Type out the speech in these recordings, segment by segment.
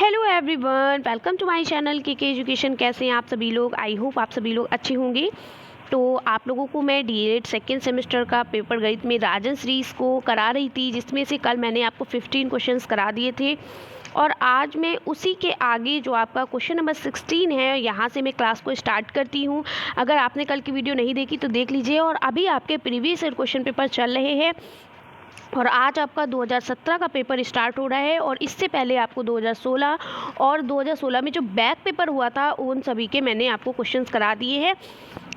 Hello everyone, welcome to my channel K education. कैसे हैं आप सभी लोग? आई होप आप सभी लोग अच्छे होंगे। तो आप लोगों को मैं डीएलएड सेकेंड सेमेस्टर का पेपर गणित में राजन सीरीज़ को करा रही थी, जिसमें से कल मैंने आपको 15 क्वेश्चंस करा दिए थे और आज मैं उसी के आगे जो आपका क्वेश्चन नंबर 16 है, यहाँ से मैं क्लास को स्टार्ट करती हूँ। अगर आपने कल की वीडियो नहीं देखी तो देख लीजिए। और अभी आपके प्रीवियस ईयर क्वेश्चन पेपर चल रहे हैं और आज आपका 2017 का पेपर स्टार्ट हो रहा है और इससे पहले आपको 2016 और 2016 में जो बैक पेपर हुआ था उन सभी के मैंने आपको क्वेश्चंस करा दिए हैं।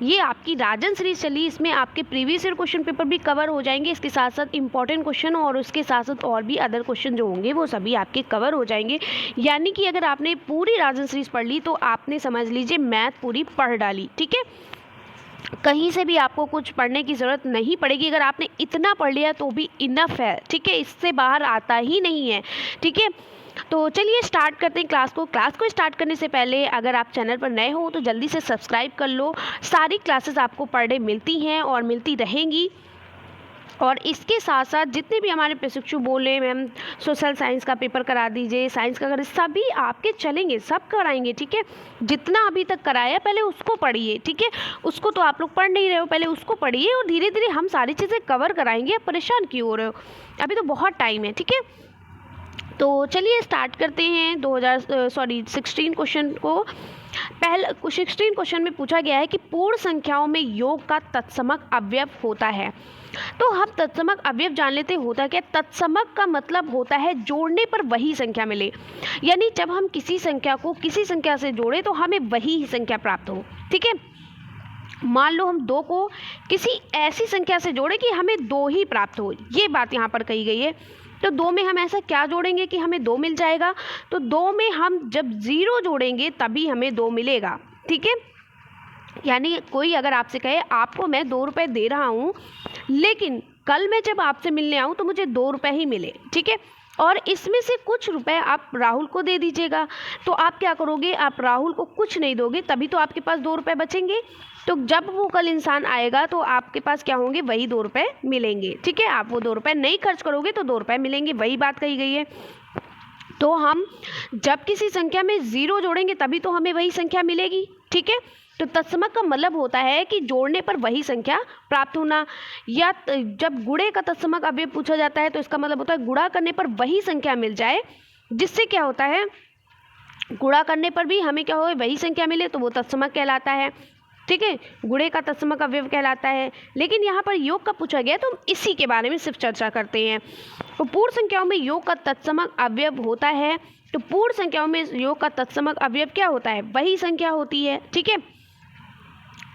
ये आपकी राजन सीरीज चली, इसमें आपके प्रीवियस ईयर क्वेश्चन पेपर भी कवर हो जाएंगे, इसके साथ साथ इंपॉर्टेंट क्वेश्चन और उसके साथ साथ और भी अदर क्वेश्चन जो होंगे वो सभी आपके कवर हो जाएंगे। यानी कि अगर आपने पूरी राजन सीरीज पढ़ ली तो आपने समझ लीजिए मैथ पूरी पढ़ डाली। ठीक है, कहीं से भी आपको कुछ पढ़ने की ज़रूरत नहीं पड़ेगी। अगर आपने इतना पढ़ लिया तो भी इनफ है। ठीक है, इससे बाहर आता ही नहीं है। ठीक है, तो चलिए स्टार्ट करते हैं क्लास को स्टार्ट करने से पहले अगर आप चैनल पर नए हो तो जल्दी से सब्सक्राइब कर लो। सारी क्लासेस आपको पर डे मिलती हैं और मिलती रहेंगी। और इसके साथ साथ जितने भी हमारे प्रशिक्षु बोले मैम सोशल साइंस का पेपर करा दीजिए, साइंस का करें, सभी आपके चलेंगे, सब कराएंगे। ठीक है, जितना अभी तक कराया पहले उसको पढ़िए। ठीक है, उसको तो आप लोग पढ़ नहीं रहे हो, पहले उसको पढ़िए और धीरे धीरे हम सारी चीज़ें कवर कराएंगे। आप परेशान क्यों हो रहे हो? अभी तो बहुत टाइम है। ठीक है, तो चलिए स्टार्ट करते हैं 16 क्वेश्चन को। पहले 16 क्वेश्चन में पूछा गया है कि पूर्ण संख्याओं में योग का तत्समक अवयव होता है। तो हम तत्समक अवयव जान लेते होता क्या। तत्समक का मतलब होता है जोड़ने पर वही संख्या मिले, यानी जब हम किसी संख्या को किसी संख्या से जोड़े तो हमें वही ही संख्या प्राप्त हो। ठीक है, मान लो हम 2 को किसी ऐसी संख्या से जोड़े कि हमें 2 ही प्राप्त हो, ये बात यहाँ पर कही गई है। तो 2 में हम ऐसा क्या जोड़ेंगे कि हमें 2 मिल जाएगा? तो 2 में हम जब 0 जोड़ेंगे तभी हमें 2 मिलेगा। ठीक है, यानी कोई अगर आपसे कहे आपको मैं 2 रुपये दे रहा हूँ लेकिन कल मैं जब आपसे मिलने आऊँ तो मुझे 2 रुपये ही मिले। ठीक है, और इसमें से कुछ रुपए आप राहुल को दे दीजिएगा। तो आप क्या करोगे? आप राहुल को कुछ नहीं दोगे, तभी तो आपके पास 2 रुपये बचेंगे। तो जब वो कल इंसान आएगा तो आपके पास क्या होंगे? वही 2 रुपये मिलेंगे। ठीक है, आप वो 2 रुपये नहीं खर्च करोगे तो 2 रुपये मिलेंगे, वही बात कही गई है। तो हम जब किसी संख्या में 0 जोड़ेंगे तभी तो हमें वही संख्या मिलेगी। ठीक है, तो तत्समक का मतलब होता है कि जोड़ने पर वही संख्या प्राप्त होना। या जब गुणे का तत्समक अवयव पूछा जाता है तो इसका मतलब होता है गुणा करने पर वही संख्या मिल जाए, जिससे क्या होता है गुणा करने पर भी हमें क्या हो वही संख्या मिले, तो वो तत्समक कहलाता है। ठीक है, गुणे का तत्समक अवयव कहलाता है। लेकिन यहाँ पर योग का पूछा गया तो हम इसी के बारे में सिर्फ चर्चा करते हैं। तो पूर्ण संख्याओं में योग का तत्समक अवयव होता है। तो पूर्ण संख्याओं में योग का तत्समक अवयव क्या होता है? वही संख्या होती है। ठीक है,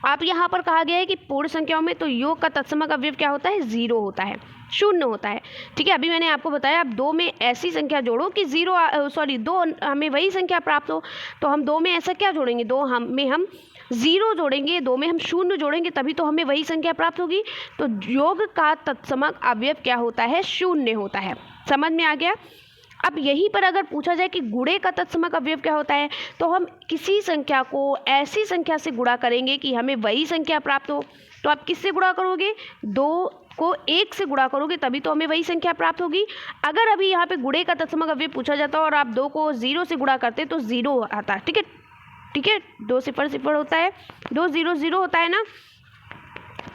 आप यहाँ पर कहा गया है कि पूर्ण संख्याओं में तो योग का तत्समक अवयव क्या होता है? 0 होता है, 0 होता है। ठीक है, अभी मैंने आपको बताया आप 2 में ऐसी संख्या जोड़ो कि 2 हमें वही संख्या प्राप्त हो। तो हम 2 में ऐसा क्या जोड़ेंगे? 2 में हम 0 जोड़ेंगे, 2 में हम 0 जोड़ेंगे, तभी तो हमें वही संख्या प्राप्त होगी। तो योग का तत्समक अवयव क्या होता है? 0 होता है। समझ में आ गया? अब यहीं पर अगर पूछा जाए कि गुणे का तत्समक अवयव क्या होता है, तो हम किसी संख्या को ऐसी संख्या से गुणा करेंगे कि हमें वही संख्या प्राप्त हो। तो आप किससे गुणा करोगे? 2 को 1 से गुणा करोगे तभी तो हमें वही संख्या प्राप्त होगी। अगर अभी यहाँ पे गुणे का तत्समक अवयव पूछा जाता और आप 2 को 0 से गुणा करते तो 0 आता। ठीक है, ठीक है, 2 0 0 होता है, 2 0 0 होता है ना।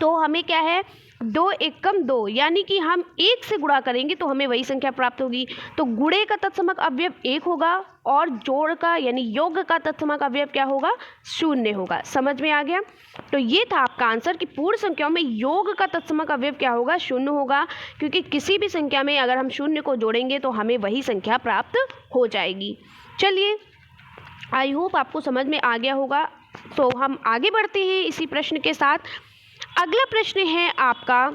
तो हमें क्या है? 2 एकम 2, यानी कि हम 1 से गुणा करेंगे तो हमें वही संख्या प्राप्त होगी। तो गुणे का तत्समक अवयव 1 होगा और जोड़ का यानी योग का तत्समक अवयव क्या होगा? 0 होगा। समझ में आ गया? तो ये था आपका आंसर कि पूर्ण संख्याओं में योग का तत्समक अवयव क्या होगा? 0 होगा, क्योंकि किसी भी संख्या में अगर हम 0 को जोड़ेंगे तो हमें वही संख्या प्राप्त हो जाएगी। चलिए, आई होप आपको समझ में आ गया होगा। तो हम आगे बढ़ते हैं इसी प्रश्न के साथ। अगला प्रश्न है आपका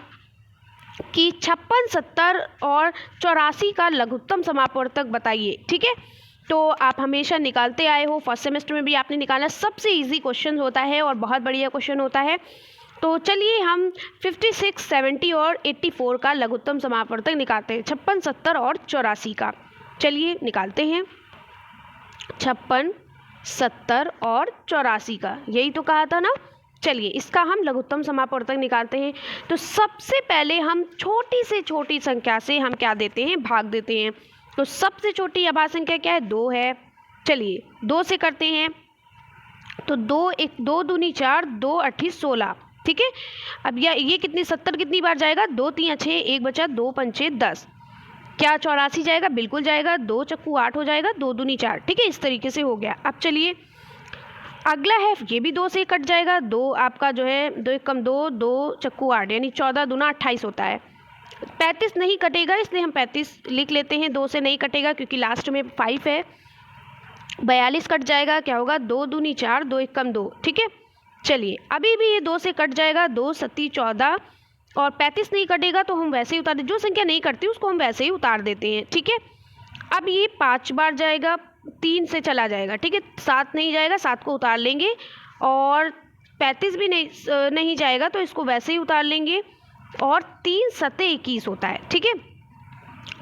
कि 56, 70 और 84 का लघुत्तम समापवर्तक बताइए। ठीक है, तो आप हमेशा निकालते आए हो, फर्स्ट सेमेस्टर में भी आपने निकाला। सबसे इजी क्वेश्चन होता है और बहुत बढ़िया क्वेश्चन होता है। तो चलिए हम 56, 70 और 84 का लघुत्तम समापवर्तक निकालते हैं। 56, 70 और 84 का चलिए निकालते हैं। 56, 70 और 84 का, यही तो कहा था ना। चलिए इसका हम लघुत्तम समापवर्तक निकालते हैं। तो सबसे पहले हम छोटी से छोटी संख्या से हम क्या देते हैं? भाग देते हैं। तो सबसे छोटी अभाज्य संख्या क्या है? 2 है। चलिए 2 से करते हैं, तो 2 दूनी 4, 2 8 16, ठीक है। अब ये कितनी 70 कितनी बार जाएगा, 2 3 6, 1 बचा, 2 5 10, क्या 84 जाएगा, बिल्कुल जाएगा, 2 चक्कू 8 हो जाएगा, 2 दूनी 4, ठीक है। इस तरीके से हो गया। अब चलिए अगला है, ये भी 2 से कट जाएगा, 2 आपका जो है 2 1 कम 2, 2 चक्कू 8, यानी 14 दूना 28 होता है। 35 नहीं कटेगा, इसलिए हम 35 लिख लेते हैं, 2 से नहीं कटेगा क्योंकि लास्ट में 5 है। 42 कट जाएगा, क्या होगा, 2 दूनी 4, 2 1 कम 2, ठीक है। चलिए अभी भी ये 2 से कट जाएगा, 2 सत्ती 14, और 35 नहीं कटेगा तो हम वैसे ही उतार, जो संख्या नहीं कटती उसको हम वैसे ही उतार देते हैं, ठीक है। अब ये 5 बार जाएगा, 3 से चला जाएगा, ठीक है। 7 नहीं जाएगा, 7 को उतार लेंगे, और 35 भी नहीं जाएगा तो इसको वैसे ही उतार लेंगे, और 3 सत्ते 21 होता है, ठीक है।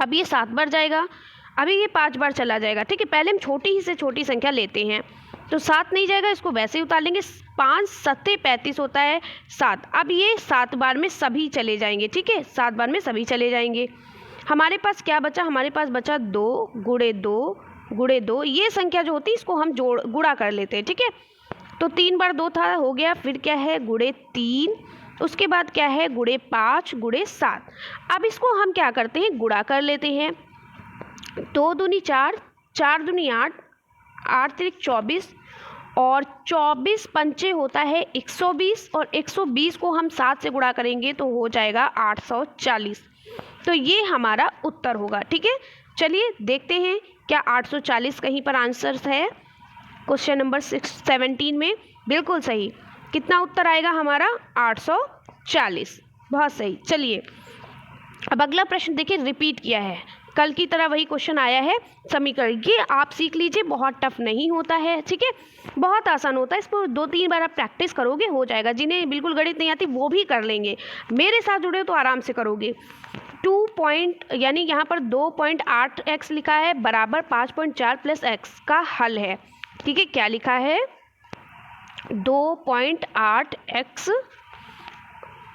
अब ये 7 बार जाएगा, अभी ये 5 बार चला जाएगा, ठीक है। पहले हम छोटी ही से छोटी संख्या लेते हैं, तो 7 नहीं जाएगा, इसको वैसे ही उतार लेंगे, 5 सत्ते 35 होता है 7। अब ये 7 बार में सभी चले जाएंगे, ठीक है, 7 बार में सभी चले जाएंगे। हमारे पास क्या बचा, हमारे पास बचा 2 गुणे 2 गुणे 2, ये संख्या जो होती है इसको हम गुणा कर लेते हैं, ठीक है। तो 3 बार 2 था, हो गया, फिर क्या है गुणे 3, उसके बाद क्या है गुणे 5 गुणे 7। अब इसको हम क्या करते हैं, गुणा कर लेते हैं। 2 दूनी 4, 4 दूनी 8, 8 त्रिक 24, और 24 पंचे होता है 120, और 120 को हम 7 से गुणा करेंगे तो हो जाएगा 840। तो ये हमारा उत्तर होगा, ठीक है। चलिए देखते हैं क्या 840 कहीं पर आंसर है क्वेश्चन नंबर 17 में। बिल्कुल सही। कितना उत्तर आएगा हमारा, 840। बहुत सही। चलिए अब अगला प्रश्न देखिए, रिपीट किया है, कल की तरह वही क्वेश्चन आया है। समीकरण ये आप सीख लीजिए, बहुत टफ नहीं होता है, ठीक है, बहुत आसान होता है। इसको 2-3 बार आप प्रैक्टिस करोगे हो जाएगा। जिन्हें बिल्कुल गणित नहीं आती वो भी कर लेंगे, मेरे साथ जुड़े हो तो आराम से करोगे। 2 पॉइंट यानी यहाँ पर 2.8x लिखा है बराबर 5.4 प्लस x का हल है, ठीक है। क्या लिखा है, 2.8x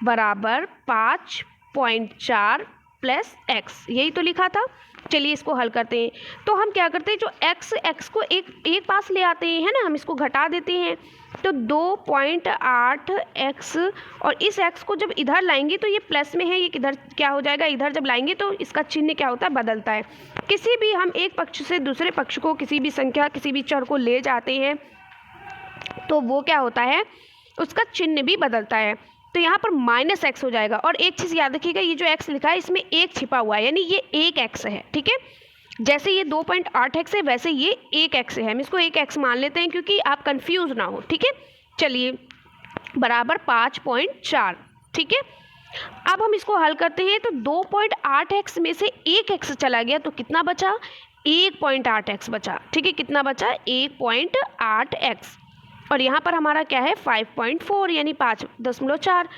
बराबर 5.4 प्लस x, यही तो लिखा था। चलिए इसको हल करते हैं। तो हम क्या करते हैं, जो x को एक पास ले आते हैं, है ना, हम इसको घटा देते हैं। तो 2.8x, और इस x को जब इधर लाएंगे तो ये प्लस में है, ये किधर क्या हो जाएगा, इधर जब लाएंगे तो इसका चिन्ह क्या होता है, बदलता है। किसी भी हम एक पक्ष से दूसरे पक्ष को, किसी भी संख्या, किसी भी चर को ले जाते हैं तो वो क्या होता है, उसका चिन्ह भी बदलता है। तो यहाँ पर -x हो जाएगा। और एक चीज़ याद रखिएगा, ये जो x लिखा है इसमें एक छिपा हुआ है, यानी ये 1x है, ठीक है। जैसे ये 2.8x है वैसे ये 1x है, हम इसको 1x मान लेते हैं क्योंकि आप कंफ्यूज ना हो, ठीक है। चलिए बराबर 5.4, ठीक है। अब हम इसको हल करते हैं, तो 2.8x में से 1x चला गया तो कितना बचा, 1.8x बचा, ठीक है। कितना बचा, 1.8x, और यहाँ पर हमारा क्या है 5.4 यानी 5.4।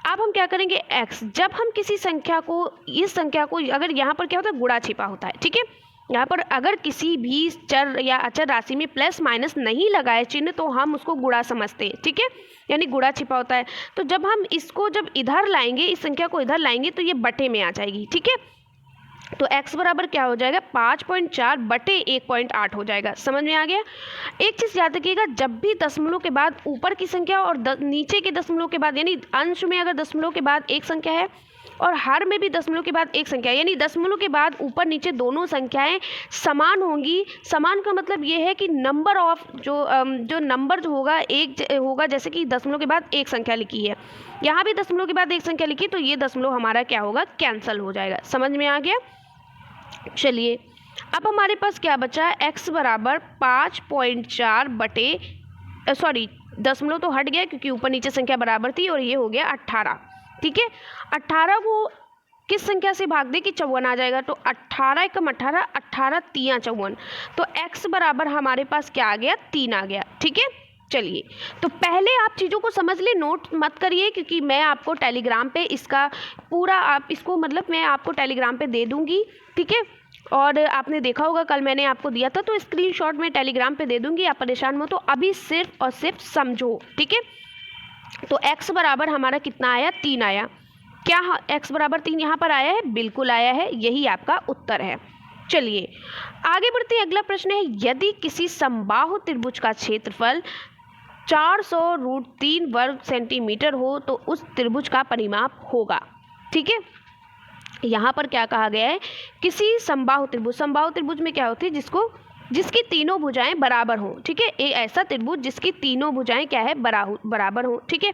अब हम क्या करेंगे, x, जब हम किसी संख्या को, इस संख्या को, अगर यहाँ पर क्या होता है, गुणा छिपा होता है, ठीक है। यहाँ पर अगर किसी भी चर या अचर राशि में प्लस माइनस नहीं लगाए चिन्ह तो हम उसको गुणा समझते हैं, ठीक है, यानी गुणा छिपा होता है। तो जब हम इसको जब इधर लाएंगे, इस संख्या को इधर लाएंगे तो ये बटे में आ जाएगी, ठीक है। तो x बराबर क्या हो जाएगा, 5.4 बटे 1.8 हो जाएगा। समझ में आ गया। एक चीज़ याद रखिएगा, जब भी दशमलव के बाद ऊपर की संख्या और नीचे के दशमलव के बाद, यानी अंश में अगर दशमलव के बाद एक संख्या है और हर में भी दशमलव के बाद एक संख्या, यानी दशमलव के बाद ऊपर नीचे दोनों संख्याएं समान होंगी। समान का मतलब ये है कि नंबर ऑफ जो नंबर जो होगा एक होगा, जैसे कि दशमलव के बाद एक संख्या लिखी है, यहाँ भी दशमलव के बाद एक संख्या लिखी, तो ये दशमलव हमारा क्या होगा, कैंसिल हो जाएगा। समझ में आ गया। चलिए अब हमारे पास क्या बचा है, x बराबर 5.4 बटे, सॉरी दशमलव तो हट गया क्योंकि ऊपर नीचे संख्या बराबर थी, और ये हो गया 18, ठीक है। 18 को किस संख्या से भाग दे कि 54 आ जाएगा, तो 18 एकम 18, 18 तियां 54, तो x बराबर हमारे पास क्या आ गया, 3 आ गया, ठीक है। चलिए तो पहले आप चीज़ों को समझ ले, नोट मत करिए, क्योंकि मैं आपको टेलीग्राम पे इसका पूरा, आप इसको मतलब मैं आपको टेलीग्राम पे दे दूंगी, ठीक है। और आपने देखा होगा कल मैंने आपको दिया था, तो स्क्रीनशॉट में टेलीग्राम पे दे दूंगी, आप परेशान मत हो, अभी सिर्फ और सिर्फ समझो, ठीक है। तो x बराबर हमारा कितना आया, 3 आया। क्या x बराबर 3 यहाँ पर आया है, बिल्कुल आया है, यही आपका उत्तर है। चलिए आगे बढ़ते हैं। अगला प्रश्न है, यदि किसी समबाहु त्रिभुज का क्षेत्रफल 400√3 वर्ग सेंटीमीटर हो तो उस त्रिभुज का परिमाप होगा। ठीक है, यहाँ पर क्या कहा गया है, किसी समबाहु त्रिभुज में क्या होती है, जिसकी तीनों भुजाएं बराबर हो। ठीक है, एक ऐसा त्रिभुज जिसकी तीनों भुजाएं क्या है, बराबर हो। ठीक है,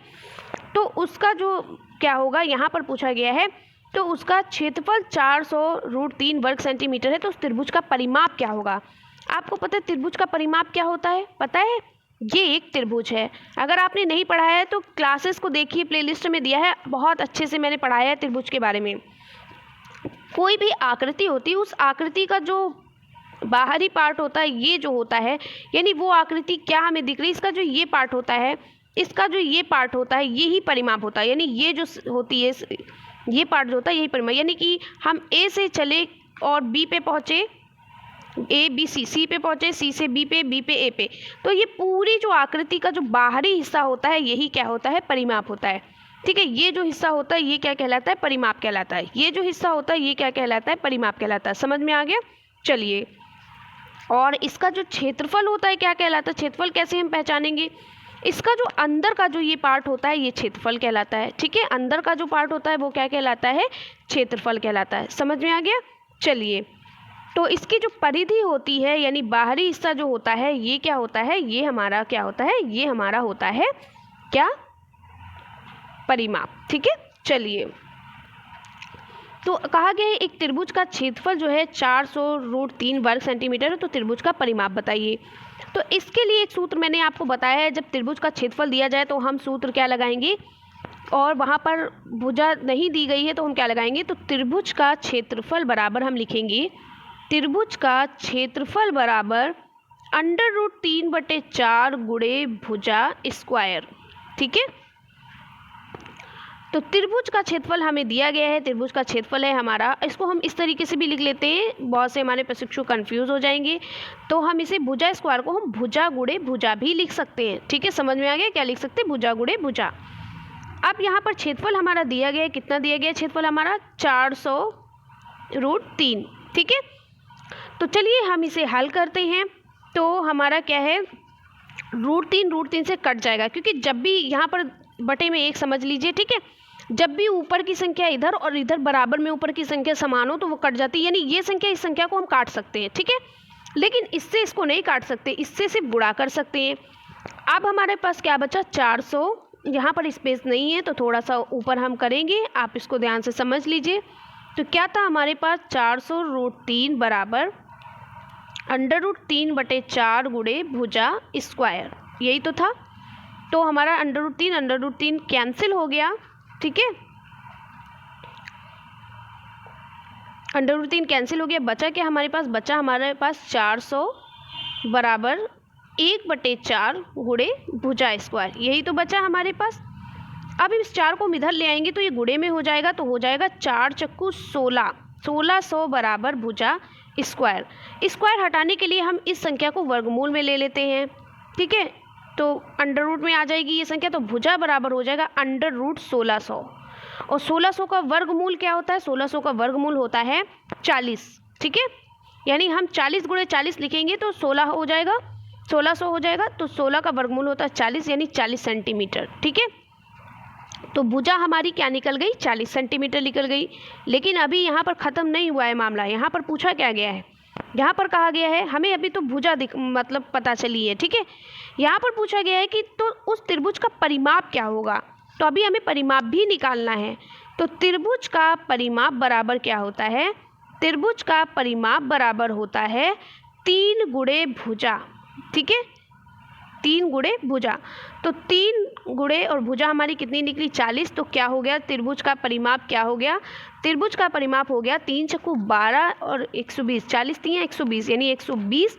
तो उसका जो क्या होगा यहाँ पर पूछा गया है, तो उसका क्षेत्रफल 400√3 वर्ग सेंटीमीटर है, तो उस त्रिभुज का परिमाप क्या होगा। आपको पता है त्रिभुज का परिमाप क्या होता है, पता है, ये एक त्रिभुज है। अगर आपने नहीं पढ़ा है तो क्लासेस को देखिए, प्लेलिस्ट में दिया है, बहुत अच्छे से मैंने पढ़ाया है त्रिभुज के बारे में। कोई भी आकृति होती है, उस आकृति का जो बाहरी पार्ट होता है, ये जो होता है, यानी वो आकृति क्या हमें दिख रही है, इसका जो ये पार्ट होता है, इसका जो ये पार्ट होता है, यही परिमाप होता है। यानी ये जो होती है, ये पार्ट जो होता है, यही परिमाप। यानी कि हम ए से चले और बी पे पहुँचे, ए बी सी पे पहुँचे, सी से बी पे ए पे, तो ये पूरी जो आकृति का जो बाहरी हिस्सा होता है, यही क्या होता है, परिमाप होता है। ठीक है, ये जो हिस्सा होता है ये क्या कहलाता है, परिमाप कहलाता है। ये जो हिस्सा होता है ये क्या कहलाता है, परिमाप कहलाता है। समझ में आ गया। चलिए, और इसका जो क्षेत्रफल होता है क्या कहलाता है, क्षेत्रफल कैसे हम पहचानेंगे, इसका जो अंदर का जो ये पार्ट होता है ये क्षेत्रफल कहलाता है। ठीक है, अंदर का जो पार्ट होता है वो क्या कहलाता है, क्षेत्रफल कहलाता है। समझ में आ गया। चलिए, तो इसकी जो परिधि होती है, यानी बाहरी हिस्सा जो होता है, ये क्या होता है, ये हमारा क्या होता है, ये हमारा होता है क्या, परिमाप। ठीक है, चलिए, तो कहा गया है एक त्रिभुज का क्षेत्रफल जो है 400√3 वर्ग सेंटीमीटर है, तो त्रिभुज का परिमाप बताइए। तो इसके लिए एक सूत्र मैंने आपको बताया है, जब त्रिभुज का क्षेत्रफल दिया जाए तो हम सूत्र क्या लगाएंगे, और वहाँ पर भुजा नहीं दी गई है तो हम क्या लगाएंगे, तो त्रिभुज का क्षेत्रफल बराबर हम लिखेंगे, त्रिभुज का क्षेत्रफल बराबर √3/4 गुणे भुजा स्क्वायर। ठीक है, तो त्रिभुज का क्षेत्रफल हमें दिया गया है, त्रिभुज का क्षेत्रफल है हमारा, इसको हम इस तरीके से भी लिख लेते हैं, बहुत से हमारे प्रशिक्षु कंफ्यूज हो जाएंगे, तो हम इसे भुजा स्क्वायर को हम भुजा गुणे भुजा भी लिख सकते हैं। ठीक है, समझ में आ गया, क्या लिख सकते हैं, भुजा गुणे भुजा। अब यहाँ पर क्षेत्रफल हमारा दिया गया है, कितना दिया गया है क्षेत्रफल हमारा, 400√3। ठीक है, तो चलिए हम इसे हल करते हैं। तो हमारा क्या है, √3 से कट जाएगा, क्योंकि जब भी यहाँ पर बटे में 1 समझ लीजिए। ठीक है, जब भी ऊपर की संख्या इधर और इधर बराबर में ऊपर की संख्या समान हो तो वो कट जाती है, यानी ये संख्या इस संख्या को हम काट सकते हैं। ठीक है, लेकिन इससे इसको नहीं काट सकते, इससे सिर्फ गुणा कर सकते हैं। अब हमारे पास क्या बचा, 400, यहाँ पर स्पेस नहीं है तो थोड़ा सा ऊपर हम करेंगे, आप इसको ध्यान से समझ लीजिए। तो क्या था हमारे पास, 400√3 बराबर √3/4 गुणे भुजा स्क्वायर, यही तो था। तो हमारा √3 कैंसिल हो गया। ठीक है, √3 कैंसिल हो गया, बचा क्या हमारे पास, बचा हमारे पास 400 बराबर 1/4 गुणे भुजा स्क्वायर, यही तो बचा हमारे पास। अब इस 4 को हम इधर ले आएंगे तो ये गुणे में हो जाएगा, तो हो जाएगा 4 चक्कू 16, 1600 बराबर भुजा स्क्वायर। स्क्वायर हटाने के लिए हम इस संख्या को वर्गमूल में ले लेते हैं। ठीक है, तो अंडर रूट में आ जाएगी ये संख्या, तो भुजा बराबर हो जाएगा √1600, और 1600 का वर्गमूल क्या होता है, 1600 का वर्गमूल होता है 40। ठीक है, यानी हम 40 गुणे 40 लिखेंगे तो 16 हो जाएगा, 1600 हो जाएगा, तो 16 का वर्गमूल होता है 40, यानी 40 सेंटीमीटर। ठीक है, तो भुजा हमारी क्या निकल गई, 40 सेंटीमीटर निकल गई। लेकिन अभी यहाँ पर ख़त्म नहीं हुआ है मामला, यहाँ पर पूछा क्या गया है, यहाँ पर कहा गया है, हमें अभी तो भुजा मतलब पता चली है। ठीक है, यहाँ पर पूछा गया है कि तो उस त्रिभुज का परिमाप क्या होगा, तो अभी हमें परिमाप भी निकालना है। तो त्रिभुज का परिमाप बराबर क्या होता है, त्रिभुज का परिमाप बराबर होता है 3 गुणे भुजा। ठीक है, 3 गुणे भुजा, तो 3 गुणे और भुजा हमारी कितनी निकली, 40, तो क्या हो गया, त्रिभुज का परिमाप क्या हो गया, त्रिभुज का परिमाप हो गया 3 चक्कू 12 और 120, 40 3 120, यानी 120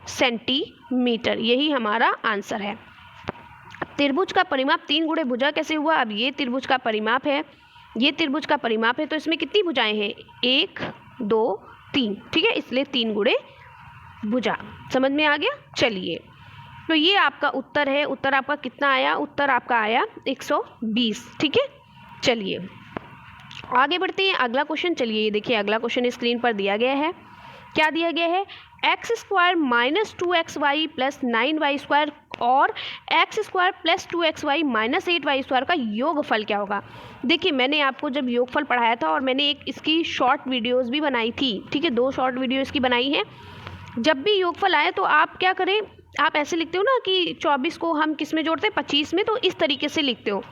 सेंटीमीटर, यही हमारा आंसर है। त्रिभुज का परिमाप 3 गुणे भुजा कैसे हुआ, अब ये त्रिभुज का परिमाप है, ये त्रिभुज का परिमाप है, तो इसमें कितनी भुजाएं हैं, 1 2 3। ठीक है, इसलिए 3 गुणे भुजा। समझ में आ गया। चलिए, तो ये आपका उत्तर है। उत्तर आपका कितना आया, उत्तर आपका आया 120। ठीक है, चलिए आगे बढ़ते हैं। अगला क्वेश्चन, चलिए ये देखिए अगला क्वेश्चन स्क्रीन पर दिया गया है। क्या दिया गया है, x square minus 2xy plus 9y square और x square plus 2xy minus 8y square का योगफल क्या होगा। देखिए मैंने आपको जब योगफल पढ़ाया था और मैंने एक इसकी शॉर्ट वीडियोस भी बनाई थी, ठीक है, 2 शॉर्ट वीडियो इसकी बनाई है। जब भी योगफल आए तो आप क्या करें, आप ऐसे लिखते हो ना कि 24 को हम किस में जोड़ते हैं, 25 में, तो इस तरीके से लिखते हो,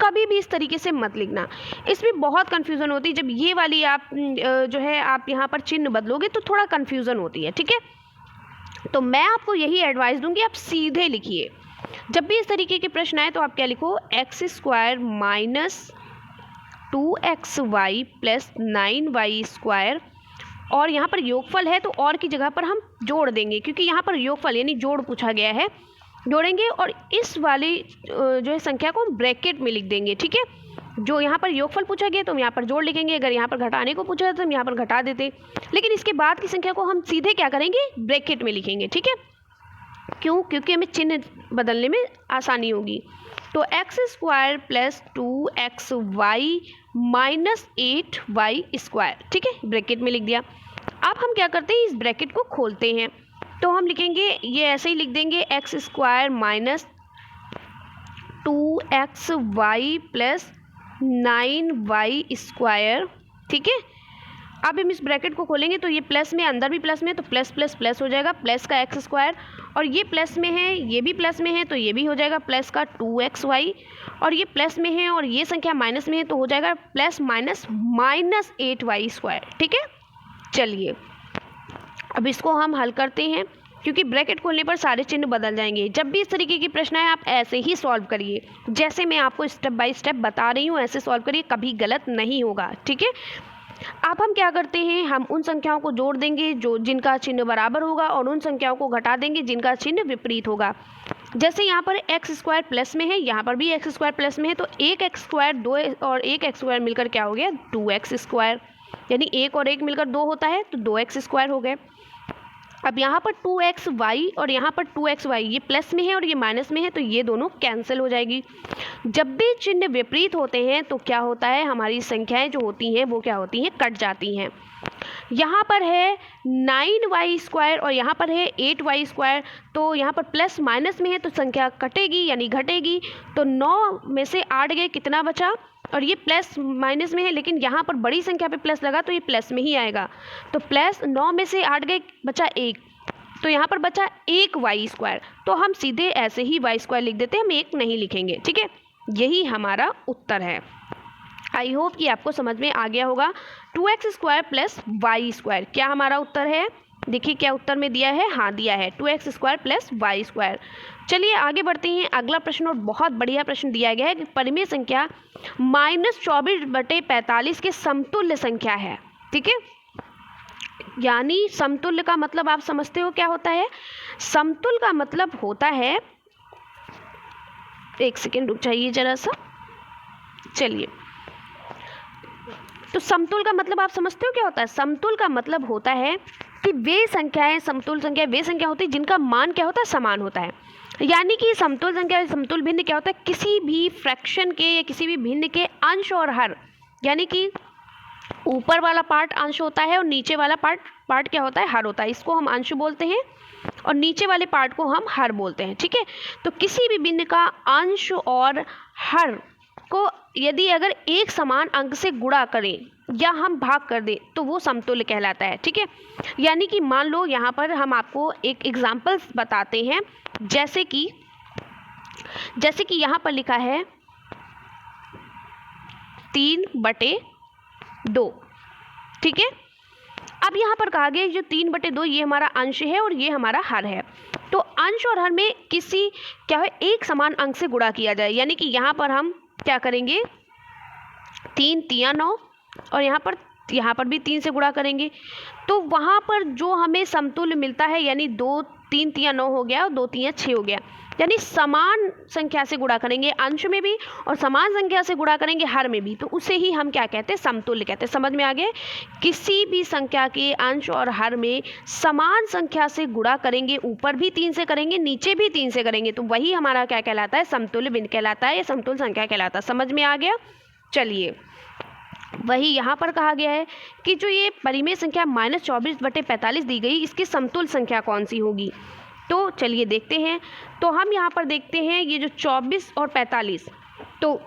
कभी भी इस तरीके से मत लिखना, इसमें बहुत कन्फ्यूज़न होती है। जब ये वाली आप जो है आप यहाँ पर चिन्ह बदलोगे तो थोड़ा कन्फ्यूज़न होती है, ठीक है। तो मैं आपको यही एडवाइस दूंगी, आप सीधे लिखिए। जब भी इस तरीके के प्रश्न आए तो आप क्या लिखो, x square minus 2xy plus 9y square, और यहाँ पर योगफल है तो और की जगह पर हम जोड़ देंगे, क्योंकि यहाँ पर योगफल यानी जोड़ पूछा गया है, जोड़ेंगे और इस वाली जो है संख्या को हम ब्रैकेट में लिख देंगे, ठीक है। जो यहाँ पर योगफल पूछा गया तो हम यहाँ पर जोड़ लिखेंगे, अगर यहाँ पर घटाने को पूछा तो हम यहाँ पर घटा देते, लेकिन इसके बाद की संख्या को हम सीधे क्या करेंगे, ब्रैकेट में लिखेंगे, ठीक है। क्यों, क्योंकि हमें चिन्ह बदलने में आसानी होगी। तो x square plus 2xy minus 8y square, ठीक है, ब्रैकेट में लिख दिया। अब हम क्या करते हैं, इस ब्रैकेट को खोलते हैं, तो हम लिखेंगे ये ऐसे ही लिख देंगे, x square minus 2xy plus 9y square, ठीक है। अब हम इस ब्रैकेट को खोलेंगे तो ये प्लस में, अंदर भी प्लस में, तो प्लस प्लस प्लस हो जाएगा, प्लस का एक्स स्क्वायर, और ये प्लस में है, ये भी प्लस में है, तो ये भी हो जाएगा प्लस का 2xy, और ये प्लस में है और ये संख्या माइनस में है तो हो जाएगा plus minus minus 8y square, ठीक है। चलिए अब इसको हम हल करते हैं, क्योंकि ब्रैकेट खोलने पर सारे चिन्ह बदल जाएंगे। जब भी इस तरीके की प्रश्न है आप ऐसे ही सॉल्व करिए, जैसे मैं आपको स्टेप बाय स्टेप बता रही हूँ ऐसे सॉल्व करिए, कभी गलत नहीं होगा, ठीक है। अब हम क्या करते हैं, हम उन संख्याओं को जोड़ देंगे जो जिनका चिन्ह बराबर होगा और उन संख्याओं को घटा देंगे जिनका चिन्ह विपरीत होगा। जैसे यहाँ पर एक्स स्क्वायर प्लस में है, यहाँ पर भी एक्स स्क्वायर प्लस में है, तो एक एक्स स्क्वायर 2 और एक एक्स स्क्वायर मिलकर क्या हो गया, 2x स्क्वायर, यानी 1 और 1 मिलकर 2 होता है तो 2x स्क्वायर हो गए। अब यहाँ पर 2xy और यहाँ पर 2xy, ये प्लस में है और ये माइनस में है तो ये दोनों कैंसिल हो जाएगी। जब भी चिन्ह विपरीत होते हैं तो क्या होता है, हमारी संख्याएं जो होती हैं वो क्या होती हैं, कट जाती हैं। यहाँ पर है 9y स्क्वायर और यहाँ पर है 8y स्क्वायर, तो यहाँ पर प्लस माइनस में है तो संख्या कटेगी यानी घटेगी, तो 9 में से 8 गए, कितना बचा, और ये प्लस माइनस में है लेकिन यहाँ पर बड़ी संख्या पे प्लस लगा तो ये प्लस में ही आएगा, तो प्लस 9 में से 8 गए, बचा 1, तो यहाँ पर बचा 1y स्क्वायर, तो हम सीधे ऐसे ही y स्क्वायर लिख देते हैं, हम 1 नहीं लिखेंगे, ठीक है। यही हमारा उत्तर है। आई होप कि आपको समझ में आ गया होगा। 2x square plus Y square क्या हमारा उत्तर है, देखिए क्या उत्तर में दिया है, हाँ दिया है 2x square plus Y square. चलिए आगे बढ़ते हैं, अगला प्रश्न और बहुत बढ़िया प्रश्न दिया गया है कि परिमेय संख्या -24/45 के समतुल्य संख्या है, ठीक है। यानी समतुल्य का मतलब आप समझते हो क्या होता है, समतुल्य का मतलब होता है, एक सेकेंड रुक जाइए जरा सा, चलिए, तो समतुल्य का मतलब आप समझते हो क्या होता है, समतुल्य का मतलब होता है कि वे संख्याएं, समतुल्य संख्या वे संख्या होती है जिनका मान क्या होता है, समान होता है। यानी कि समतुल्य संख्या, समतुल्य भिन्न क्या होता है, किसी भी फ्रैक्शन के या किसी भी भिन्न के अंश और हर, यानी कि ऊपर वाला पार्ट अंश होता है और नीचे वाला पार्ट क्या होता है, हर होता है, इसको हम अंश बोलते हैं और नीचे वाले पार्ट को हम हर बोलते हैं, ठीक है। तो किसी भी भिन्न का अंश और हर को यदि अगर एक समान अंक से गुणा करें या हम भाग कर दें तो वो समतुल्य कहलाता है, ठीक है। यानी कि मान लो यहाँ पर हम आपको एक एग्जाम्पल बताते हैं, जैसे कि यहाँ पर लिखा है 3/2, ठीक है। अब यहाँ पर कहा गया जो 3/2 ये हमारा अंश है और ये हमारा हर है, तो अंश और हर में किसी क्या है, एक समान अंक से गुणा किया जाए, यानी कि यहाँ पर हम क्या करेंगे, 3 3 9 और यहाँ पर भी 3 से गुणा करेंगे, तो वहाँ पर जो हमें समतुल्य मिलता है, यानी 2 3 3 9 हो गया और 2 3 6 हो गया, यानी समान संख्या से गुणा करेंगे अंश में भी और समान संख्या से गुणा करेंगे हर में भी, तो उसे ही हम क्या कहते हैं, समतुल्य कहते हैं। समझ में आ गया, किसी भी संख्या के अंश और हर में समान संख्या से गुणा करेंगे, ऊपर भी 3 से करेंगे नीचे भी 3 से करेंगे, तो वही हमारा क्या कहलाता है, समतुल्य भिन्न कहलाता है या समतुल्य संख्या कहलाता है। समझ में आ गया। चलिए वही यहाँ पर कहा गया है कि जो ये परिमेय संख्या -24/45 दी गई, इसकी समतुल्य संख्या कौन सी होगी। तो चलिए देखते हैं। तो हम यहाँ पर देखते हैं ये जो 24 और 45, तो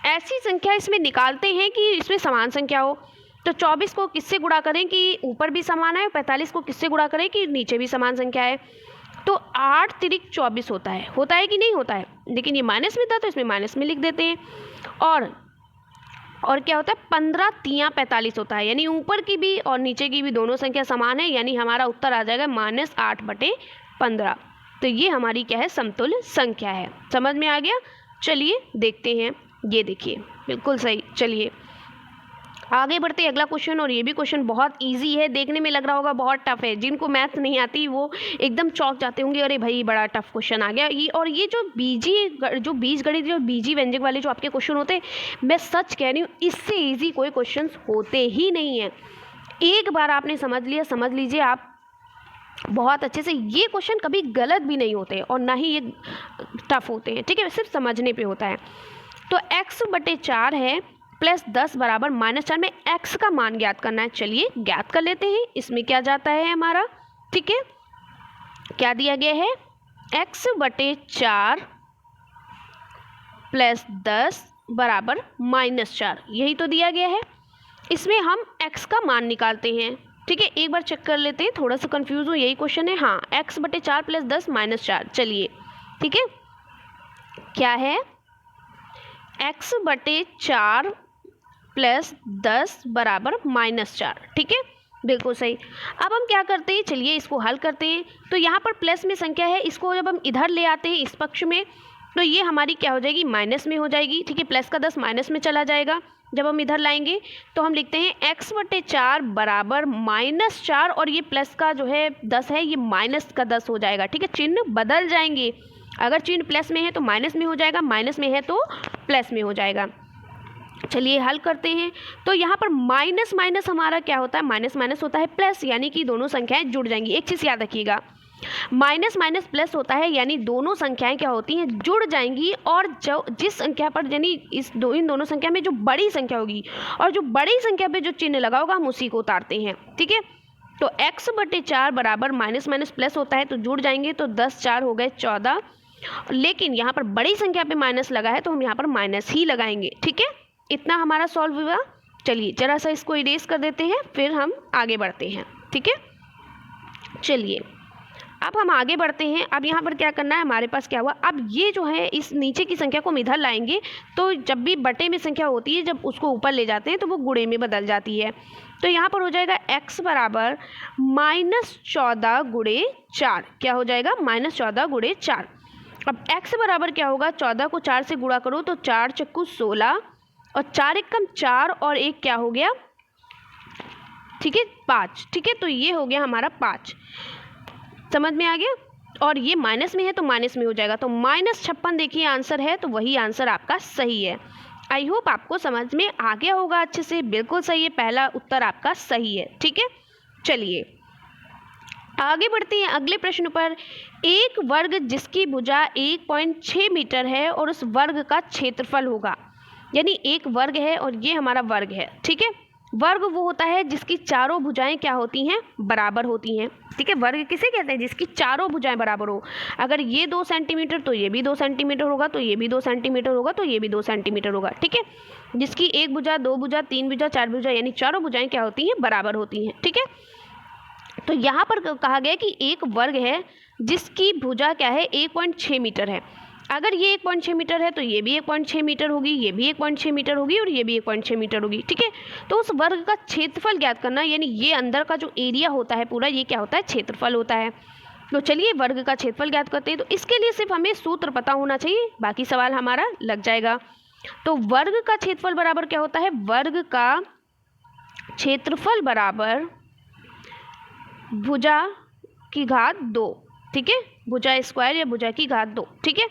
ऐसी संख्या इसमें निकालते हैं कि इसमें समान संख्या हो। तो 24 को किससे गुणा करें कि ऊपर भी समान है, 45 को किससे गुणा करें कि नीचे भी समान संख्या है। तो 8 तिरिक 24 होता है कि नहीं होता है, लेकिन ये माइनस में था तो इसमें माइनस में लिख देते हैं। और क्या होता है, 15 तियाँ 45 होता है, यानी ऊपर की भी और नीचे की भी दोनों संख्या समान है, यानी हमारा उत्तर आ जाएगा -8/15। तो ये हमारी क्या है, समतुल्य संख्या है। समझ में आ गया। चलिए देखते हैं। ये देखिए बिल्कुल सही। चलिए आगे बढ़ते हैं, अगला क्वेश्चन। और ये भी क्वेश्चन बहुत इजी है, देखने में लग रहा होगा बहुत टफ है। जिनको मैथ नहीं आती वो एकदम चौंक जाते होंगे, अरे भाई बड़ा टफ क्वेश्चन आ गया ये। और ये जो बीजगणित जो बीजी व्यंजक वाले जो आपके क्वेश्चन होते हैं, मैं सच कह रही हूँ, इससे ईजी कोई क्वेश्चन होते ही नहीं है। एक बार आपने समझ लिया, समझ लीजिए आप बहुत अच्छे से। ये क्वेश्चन कभी गलत भी नहीं होते और ना ही ये टफ होते हैं, ठीक है, सिर्फ समझने पे होता है। तो x/4 है प्लस 10 बराबर -4 में x का मान ज्ञात करना है। चलिए ज्ञात कर लेते हैं। इसमें क्या जाता है हमारा, ठीक है, क्या दिया गया है, x/4 प्लस 10 बराबर -4, यही तो दिया गया है। इसमें हम x का मान निकालते हैं, ठीक है। एक बार चेक कर लेते हैं, थोड़ा सा कंफ्यूज हूँ, यही क्वेश्चन है। हाँ, x/4 प्लस 10 -4। चलिए ठीक है, क्या है, x/4 प्लस 10 बराबर -4, ठीक है, बिल्कुल सही। अब हम क्या करते हैं, चलिए इसको हल करते हैं। तो यहाँ पर प्लस में संख्या है, इसको जब हम इधर ले आते हैं इस पक्ष में, तो ये हमारी क्या हो जाएगी, माइनस में हो जाएगी, ठीक है। प्लस का 10 माइनस में चला जाएगा। जब हम इधर लाएंगे तो हम लिखते हैं x/4 बराबर -4, और ये प्लस का जो है 10 है, ये माइनस का 10 हो जाएगा, ठीक है। चिन्ह बदल जाएंगे, अगर चिन्ह प्लस में है तो माइनस में हो जाएगा, माइनस में है तो प्लस में हो जाएगा। चलिए हल करते हैं। तो यहाँ पर माइनस माइनस हमारा क्या होता है, माइनस माइनस होता है प्लस, यानी कि दोनों संख्याएं जुड़ जाएंगी। एक चीज़ याद रखिएगा, माइनस माइनस प्लस होता है, यानी दोनों संख्याएं क्या होती हैं, जुड़ जाएंगी। और जो जिस संख्या पर, यानी इन दोनों संख्या में जो बड़ी संख्या होगी और जो बड़ी संख्या पे जो चिन्ह लगा होगा, हम उसी को उतारते हैं, ठीक है। तो x/4 बराबर माइनस माइनस प्लस होता है, तो जुड़ जाएंगे, तो 10 4 हो गए 14। लेकिन यहाँ पर बड़ी संख्या पे माइनस लगा है, तो हम यहाँ पर माइनस ही लगाएंगे, ठीक है। इतना हमारा सॉल्व हुआ। चलिए जरा सा इसको इरेज कर देते हैं, फिर हम आगे बढ़ते हैं, ठीक है। चलिए अब हम आगे बढ़ते हैं। अब यहाँ पर क्या करना है, हमारे पास क्या हुआ, अब ये जो है इस नीचे की संख्या को हम इधर लाएंगे, तो जब भी बटे में संख्या होती है, जब उसको ऊपर ले जाते हैं तो वो गुणे में बदल जाती है। तो यहाँ पर हो जाएगा x बराबर -14 गुणे 4, क्या हो जाएगा, -14 गुणे 4। अब x बराबर क्या होगा, 14 को 4 से गुणा करो तो 4 चक्कू 16, और 4 एकम 4 और 1 क्या हो गया, ठीक है, 5, ठीक है। तो ये हो गया हमारा 5, समझ में आ गया। और ये माइनस में है तो माइनस में हो जाएगा, तो -56 देखिए आंसर है, तो वही आंसर आपका सही है। आई होप आपको समझ में आ गया होगा अच्छे से, बिल्कुल सही है, पहला उत्तर आपका सही है, ठीक है। चलिए आगे बढ़ते हैं अगले प्रश्न पर। एक वर्ग जिसकी भुजा 1.6 मीटर है और उस वर्ग का क्षेत्रफल होगा, यानी एक वर्ग है और ये हमारा वर्ग है, ठीक है। वर्ग वो होता है जिसकी चारों भुजाएं क्या होती हैं, बराबर होती हैं, ठीक है। वर्ग किसे कहते हैं, जिसकी चारों भुजाएं बराबर हो। अगर ये 2 सेंटीमीटर तो ये भी 2 सेंटीमीटर होगा, तो ये भी 2 सेंटीमीटर होगा, तो ये भी 2 सेंटीमीटर होगा, ठीक है। जिसकी एक भुजा, 2 भुजा, 3 भुजा, 4 भुजा, यानी चारों भुजाएं क्या होती हैं, बराबर होती हैं, ठीक है। तो यहाँ पर कहा गया कि एक वर्ग है जिसकी भुजा क्या है, 1.6 मीटर है। अगर ये 1.6 मीटर है तो ये भी 1.6 मीटर होगी, ये भी 1.6 मीटर होगी, और ये भी 1.6 मीटर होगी, ठीक है। तो उस वर्ग का क्षेत्रफल ज्ञात करना, यानी ये अंदर का जो एरिया होता है पूरा, ये क्या होता है, क्षेत्रफल होता है। तो चलिए वर्ग का क्षेत्रफल ज्ञात करते हैं। तो इसके लिए सिर्फ हमें सूत्र पता होना चाहिए, बाकी सवाल हमारा लग जाएगा। तो वर्ग का क्षेत्रफल बराबर क्या होता है, वर्ग का क्षेत्रफल बराबर भुजा की घात 2, ठीक है, भुजा स्क्वायर या भुजा की घात 2, ठीक है।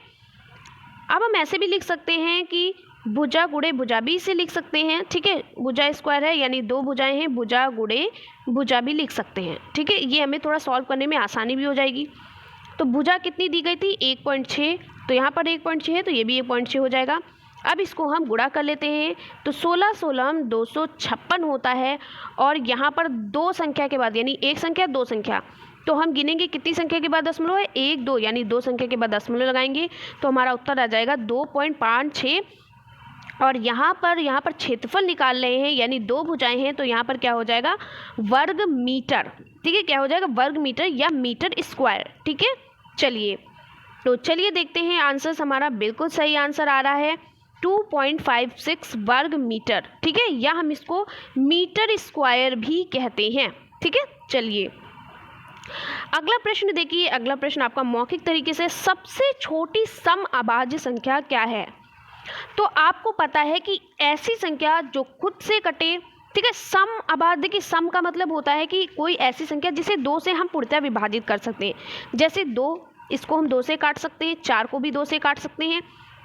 अब हम ऐसे भी लिख सकते हैं कि भुजा गुणे भुजा भी इसे लिख सकते हैं, ठीक है। भुजा स्क्वायर है यानी 2 भुजाएं हैं, भुजा गुणे भुजा भी लिख सकते हैं, ठीक है। ये हमें थोड़ा सॉल्व करने में आसानी भी हो जाएगी। तो भुजा कितनी दी गई थी, 1.6, तो यहाँ पर 1.6 है तो ये भी 1.6 हो जाएगा। अब इसको हम गुणा कर लेते हैं, तो 16 16 256 होता है। और यहाँ पर दो संख्या के बाद, यानी एक संख्या दो संख्या, तो हम गिनेंगे कितनी संख्या के बाद दशमलव है, एक दो, यानी दो संख्या के बाद दशमलव लगाएंगे तो हमारा उत्तर आ जाएगा 2.56। और यहाँ पर क्षेत्रफल निकाल रहे हैं, यानी दो भुजाएं हैं, तो यहाँ पर क्या हो जाएगा, वर्ग मीटर। ठीक है, क्या हो जाएगा, वर्ग मीटर या मीटर स्क्वायर। ठीक है, चलिए देखते हैं आंसर हमारा बिल्कुल सही आंसर आ रहा है 2.56 वर्ग मीटर। ठीक है, या हम इसको मीटर स्क्वायर भी कहते हैं। ठीक है, चलिए अगला प्रश्न देखिए। अगला प्रश्न आपका मौखिक तरीके से, सबसे छोटी सम अभाज्य संख्या क्या है। तो आपको पता है कि ऐसी संख्या जो खुद से कटे। ठीक है, सम अभाज्य, देखिए सम का मतलब होता है कि कोई ऐसी संख्या जिसे दो से हम पूर्णतः विभाजित कर सकते हैं। जैसे दो, इसको हम दो से काट सकते हैं, 4 को भी दो से काट सकते हैं,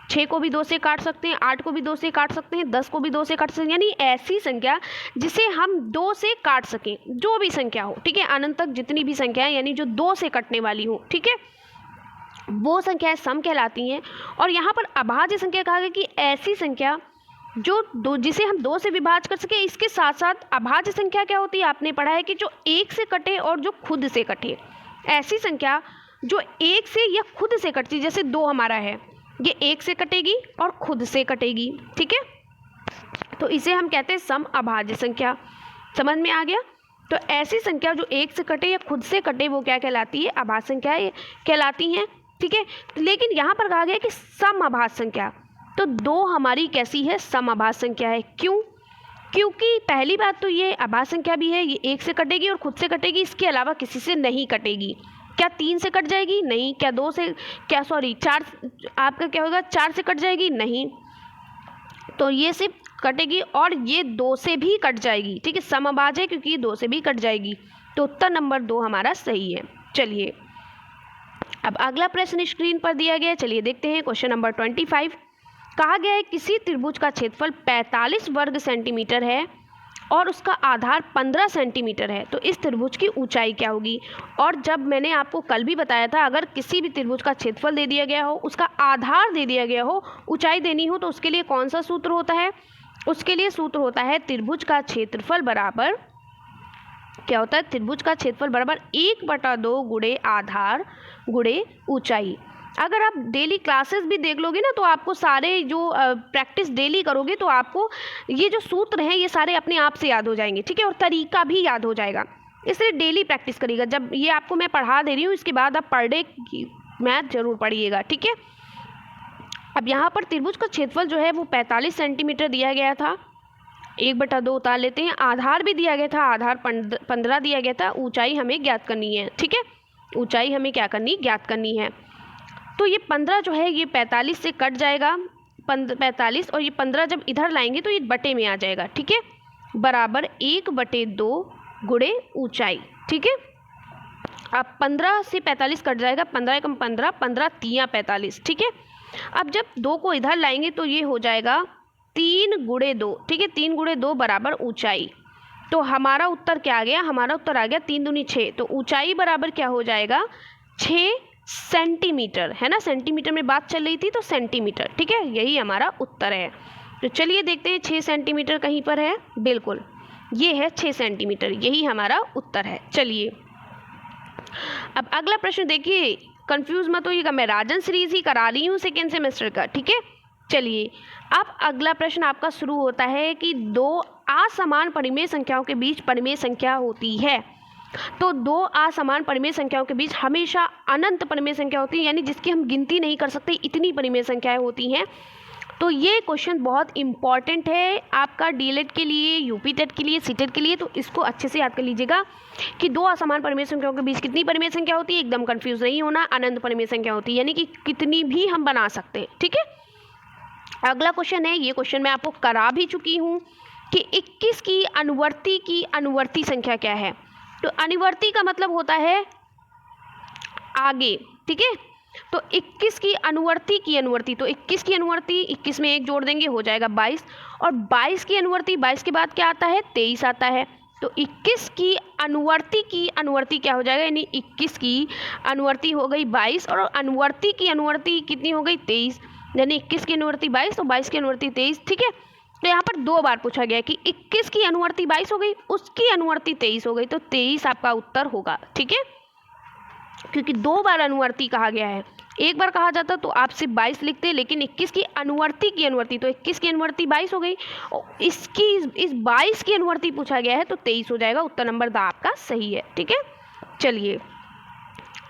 6 को भी दो से काट सकते हैं, 8 को भी दो से काट सकते हैं, 10 को भी दो से काट सकते हैं, यानी ऐसी संख्या जिसे हम दो से काट सकें, जो भी संख्या हो। ठीक है, अनंत तक जितनी भी संख्या है, यानी जो दो से कटने वाली हो, ठीक है, वो संख्याएं सम कहलाती हैं। और यहाँ पर अभाज्य संख्या कहा गया कि ऐसी संख्या जो दो, जिसे हम दो से विभाज्य कर सके। इसके साथ साथ अभाज्य संख्या क्या होती है, आपने पढ़ा है कि जो एक से कटे और जो खुद से कटे। ऐसी संख्या जो एक से या खुद से कटती, जैसे दो हमारा है, ये एक से कटेगी और खुद से कटेगी। ठीक है, तो इसे हम कहते हैं सम अभाज्य संख्या। समझ में आ गया। तो ऐसी संख्या जो एक से कटे या खुद से कटे, वो क्या कहलाती है, अभाज्य संख्या कहलाती हैं। ठीक है, लेकिन यहाँ पर कहा गया कि सम अभाज्य संख्या, तो दो हमारी कैसी है, सम अभाज्य संख्या है। क्यों, क्योंकि पहली बात तो ये अभाज्य संख्या भी है, ये एक से कटेगी और खुद से कटेगी, इसके अलावा किसी से नहीं कटेगी। क्या 3 से कट जाएगी, नहीं। क्या 2 से, क्या सॉरी 4, आपका क्या होगा, 4 से कट जाएगी, नहीं। तो ये सिर्फ कटेगी और ये 2 से भी कट जाएगी। ठीक है, समअभाज्य है क्योंकि ये 2 से भी कट जाएगी। तो उत्तर नंबर 2 हमारा सही है। चलिए अब अगला प्रश्न स्क्रीन पर दिया गया है, चलिए देखते हैं। क्वेश्चन नंबर 25 कहा गया है किसी त्रिभुज का क्षेत्रफल 45 वर्ग सेंटीमीटर है और उसका आधार 15 सेंटीमीटर है, तो इस त्रिभुज की ऊंचाई क्या होगी। और जब मैंने आपको कल भी बताया था, अगर किसी भी त्रिभुज का क्षेत्रफल दे दिया गया हो, उसका आधार दे दिया गया हो, ऊंचाई देनी हो, तो उसके लिए कौन सा सूत्र होता है, उसके लिए सूत्र होता है त्रिभुज का क्षेत्रफल बराबर, क्या होता है, त्रिभुज का क्षेत्रफल बराबर 1/2 गुणे आधार गुणे ऊंचाई। अगर आप डेली क्लासेस भी देख लोगे ना, तो आपको सारे जो प्रैक्टिस डेली करोगे, तो आपको ये जो सूत्र हैं ये सारे अपने आप से याद हो जाएंगे। ठीक है, और तरीका भी याद हो जाएगा, इसलिए डेली प्रैक्टिस करिएगा। जब ये आपको मैं पढ़ा दे रही हूँ, इसके बाद आप पर डे मैथ जरूर पढ़िएगा। ठीक है, अब यहाँ पर त्रिभुज का क्षेत्रफल जो है वो 45 सेंटीमीटर दिया गया था, 1/2 उतार लेते हैं। आधार भी दिया गया था, आधार 15 दिया गया था। ऊंचाई हमें ज्ञात करनी है। ठीक है, ऊंचाई हमें क्या करनी, ज्ञात करनी है। तो ये 15 जो है ये 45 से कट जाएगा, 45, और ये 15 जब इधर लाएंगे तो ये बटे में आ जाएगा। ठीक है, बराबर 1/2 गुणे ऊंचाई। ठीक है, अब 15 से 45 कट जाएगा, 15 कम 15, 15 3 45। ठीक है, अब जब 2 को इधर लाएंगे तो ये हो जाएगा 3 गुणे 2। ठीक है, 3 गुणे 2 बराबर ऊंचाई। तो हमारा उत्तर क्या आ गया, हमारा उत्तर आ गया 3 दूनी 6। तो ऊंचाई बराबर क्या हो जाएगा, 6 सेंटीमीटर, है ना, सेंटीमीटर में बात चल रही थी तो सेंटीमीटर। ठीक है, यही हमारा उत्तर है। तो चलिए देखते हैं 6 सेंटीमीटर कहीं पर है, बिल्कुल ये है 6 सेंटीमीटर, यही हमारा उत्तर है। चलिए अब अगला प्रश्न देखिए, कंफ्यूज मत होइएगा, मैं राजन सीरीज ही करा रही हूँ सेकेंड सेमेस्टर का। ठीक है, चलिए अब अगला प्रश्न आपका शुरू होता है कि दो असमान परिमेय संख्याओं के बीच परिमेय संख्या होती है। तो दो असमान परिमेय संख्याओं के बीच हमेशा अनंत परिमेय संख्या होती है, यानी जिसकी हम गिनती नहीं कर सकते, इतनी परिमेय संख्याएं होती हैं। तो ये क्वेश्चन बहुत इंपॉर्टेंट है आपका डीएलएड के लिए, यूपी टेट के लिए, सीटेट के लिए। तो इसको अच्छे से याद कर लीजिएगा कि दो असमान परिमेय संख्याओं के बीच कितनी परिमेय संख्या होती है, एकदम कंफ्यूज नहीं होना, अनंत परिमेय संख्या होती है, यानी कि कितनी भी हम बना सकते हैं। ठीक है, अगला क्वेश्चन है, ये क्वेश्चन मैं आपको करा भी चुकी हूँ कि 21 की अनुवर्ती संख्या क्या है। तो अनुवर्ती का मतलब होता है आगे। ठीक है, तो 21 की अनुवर्ती, तो 21 की अनुवर्ती, 21 में 1 जोड़ देंगे हो जाएगा 22, और 22 की अनुवर्ती, 22 के बाद क्या आता है, 23 आता है। तो 21 की अनुवर्ती क्या हो जाएगा, यानी 21 की अनुवर्ती हो गई 22 और अनुवर्ती की अनुवर्ती कितनी हो गई, 23। यानी 21 की अनुवर्ती 22, तो 22 की अनुवर्ती 23, ठीक है। तो यहाँ पर 2 बार पूछा गया है कि 21 की अनुवर्ती 22 हो गई, उसकी अनुवर्ती 23 हो गई, तो 23 आपका उत्तर होगा, ठीक है। क्योंकि 2 बार अनुवर्ती कहा गया है, एक बार कहा जाता तो आप सिर्फ 22 लिखते, लेकिन 21 की अनुवर्ती तो 21 की अनुवर्ती 22 हो गई, और इस 22 की अनुवर्ती पूछा गया है तो 23 हो जाएगा। उत्तर नंबर द आपका सही है, ठीक है। चलिए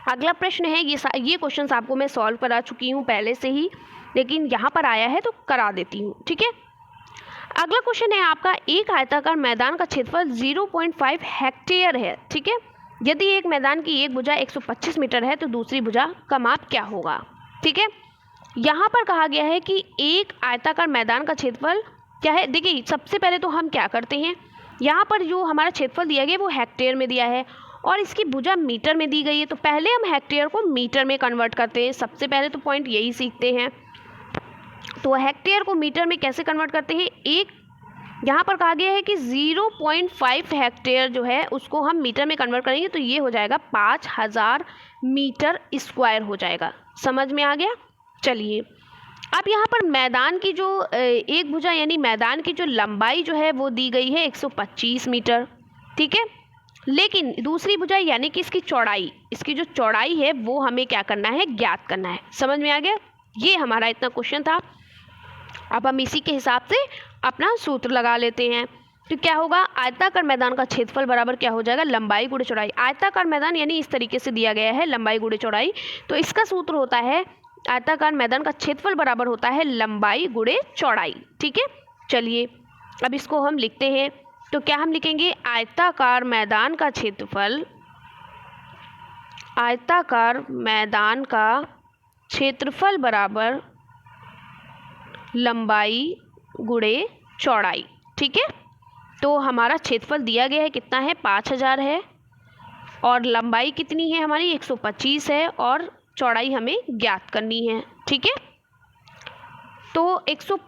अगला प्रश्न है, ये क्वेश्चंस आपको मैं सॉल्व करा चुकी हूँ पहले से ही, लेकिन यहाँ पर आया है तो करा देती हूँ, ठीक है। अगला क्वेश्चन है आपका, एक आयताकार मैदान का क्षेत्रफल 0.5 हेक्टेयर है, ठीक है। यदि एक मैदान की एक भुजा 125 मीटर है तो दूसरी भुजा का माप क्या होगा, ठीक है। यहाँ पर कहा गया है कि एक आयताकार मैदान का क्षेत्रफल क्या है। देखिए सबसे पहले तो हम क्या करते हैं, यहाँ पर जो हमारा क्षेत्रफल दिया गया वो हेक्टेयर में दिया है और इसकी भुजा मीटर में दी गई है, तो पहले हम हेक्टेयर को मीटर में कन्वर्ट करते हैं। सबसे पहले तो पॉइंट यही सीखते हैं। तो हेक्टेयर को मीटर में कैसे कन्वर्ट करते हैं, एक यहाँ पर कहा गया है कि 0.5 हेक्टेयर जो है उसको हम मीटर में कन्वर्ट करेंगे तो ये हो जाएगा 5000 मीटर स्क्वायर हो जाएगा। समझ में आ गया। चलिए अब यहाँ पर मैदान की जो एक भुजा यानी मैदान की जो लंबाई जो है वो दी गई है 125 मीटर, ठीक है। लेकिन दूसरी भुजा यानी कि इसकी जो चौड़ाई है वो हमें क्या करना है, ज्ञात करना है। समझ में आ गया। ये हमारा इतना क्वेश्चन था। अब हम इसी के हिसाब से अपना सूत्र लगा लेते हैं। तो क्या होगा, आयताकार मैदान का क्षेत्रफल बराबर क्या हो जाएगा, लंबाई गुणे चौड़ाई। आयताकार मैदान यानी इस तरीके से दिया गया है, लंबाई गुणे चौड़ाई, तो इसका सूत्र होता है आयताकार मैदान का क्षेत्रफल बराबर होता है लंबाई गुणे चौड़ाई, ठीक है। चलिए अब इसको हम लिखते हैं। तो क्या हम लिखेंगे, आयताकार मैदान का क्षेत्रफल बराबर लंबाई गुणे चौड़ाई, ठीक है। तो हमारा क्षेत्रफल दिया गया है कितना है, 5000 है, और लंबाई कितनी है हमारी 125 है, और चौड़ाई हमें ज्ञात करनी है, ठीक है। तो